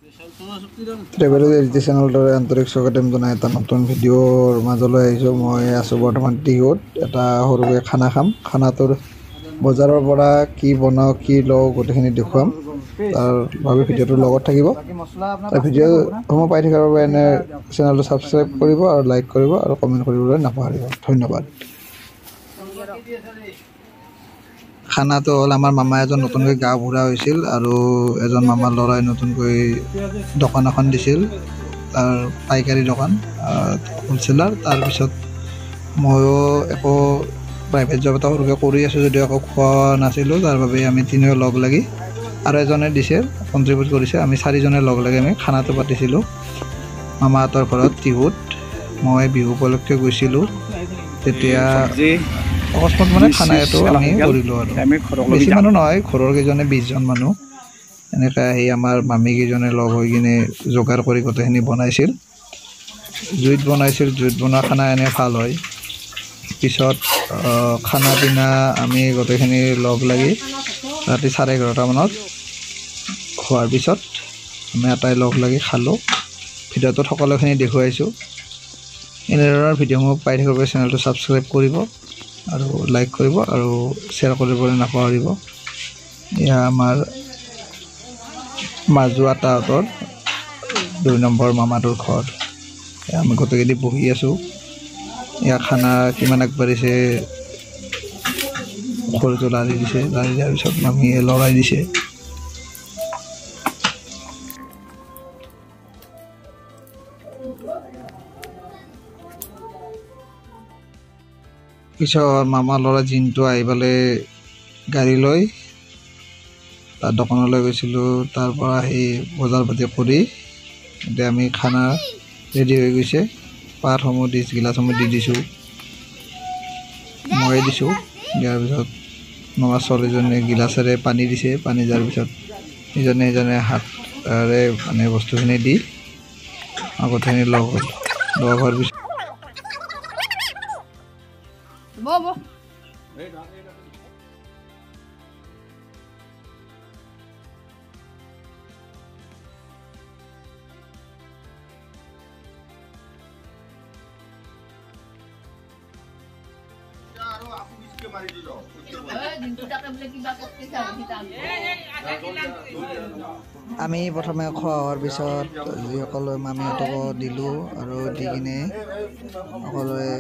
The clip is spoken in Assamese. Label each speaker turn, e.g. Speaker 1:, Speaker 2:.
Speaker 1: ট্ৰেভেল এডিটি চেনেলটোৰে আন্তৰিক স্বাগতম জনাই এটা নতুন ভিডিঅ'ৰ মাজলৈ আহিছোঁ। মই আছোঁ বৰ্তমান টিহুত, এটা সৰুকৈ খানা খাম। খানাটোৰ বজাৰৰ পৰা কি বনাওঁ কি লওঁ গোটেইখিনি দেখুৱাম। তাৰ বাবে ভিডিঅ'টোৰ লগত থাকিব। তাৰ ভিডিঅ'সমূহ পাই থকাৰ বাবে এনে চেনেলটো ছাবস্ক্ৰাইব কৰিব আৰু লাইক কৰিব আৰু কমেণ্ট কৰিবলৈ নাপাহৰিব। ধন্যবাদ। খানাটো হ'ল আমাৰ মামা এজন নতুনকৈ গা বুঢ়া হৈছিল আৰু এজন মামাৰ ল'ৰাই নতুনকৈ দোকান এখন দিছিল, তাৰ পাইকাৰী দোকান, হ'লচেলাৰ। তাৰপিছত ময়ো একো প্ৰাইভেট জব এটা সৰুকৈ কৰি আছোঁ যদিও একো খোৱা নাছিলোঁ, তাৰ বাবে আমি তিনিও লগ লাগি আৰু এজনে দিছে কণ্ট্ৰিবিউট কৰিছে, আমি চাৰিজনে লগ লাগি আমি খানাটো পাতিছিলোঁ মামাহঁতৰ ঘৰত টিহুত। মই বিহু উপলক্ষে গৈছিলোঁ, তেতিয়া অকস্মাত মানে খানা এইটো আমি কৰিলোঁ আৰু বেছি মানুহ নহয়, ঘৰৰ কেইজনে 20 জন মানুহ এনেকৈ আহি আমাৰ মামীকেইজনে লগ হৈ কিনে যোগাৰ কৰি গোটেইখিনি বনাইছিল। জুইত বনোৱা খানা এনে ভাল হয়। পিছত খানা পিনা আমি গোটেইখিনি লগ লাগি ৰাতি 11:30 মানত খোৱাৰ পিছত আমি এটাই লগ লাগি খালোঁ। ভিডিঅ'টোত সকলোখিনি দেখুৱাইছোঁ। এনেধৰণৰ ভিডিঅ'সমূহ পাই থাকিবৰ বাবে চেনেলটো ছাবস্ক্ৰাইব কৰিব আৰু লাইক কৰিব আৰু শ্বেয়াৰ কৰিবলৈ নাপাহৰিব। এয়া আমাৰ মাজু আতাহঁতৰ 2 নম্বৰ মামাটোৰ ঘৰ। আমি গোটেইকেইটি বহি আছোঁ। এয়া খানা কিমান আগবাঢ়িছে, খৰিটো লাৰি দিয়াৰ পিছত মামীয়ে লৰাই দিছে। পিছত মামা ল'ৰা জিনটো আহি পেলাই গাড়ী লৈ তাৰ দোকানলৈ গৈছিলোঁ। তাৰ পৰা আহি বজাৰ পাতি কৰি এতিয়া আমি খানা ৰেডি হৈ গৈছে। পাতসমূহ গিলাচসমূহ দি দিছোঁ, মই দিছোঁ। দিয়াৰ পিছত মামাৰ ছোৱালীজনীয়ে গিলাচেৰে পানী দিছে, পানী দিয়াৰ পিছত ইজনে হাতেৰে মানে বস্তুখিনি দি গোটেইখিনি লগ হোৱাৰ পিছত আমি প্ৰথমে খোৱা হোৱাৰ পিছত যিসকলে মামীহঁতকো দিলোঁ আৰু দি কিনে সকলোৱে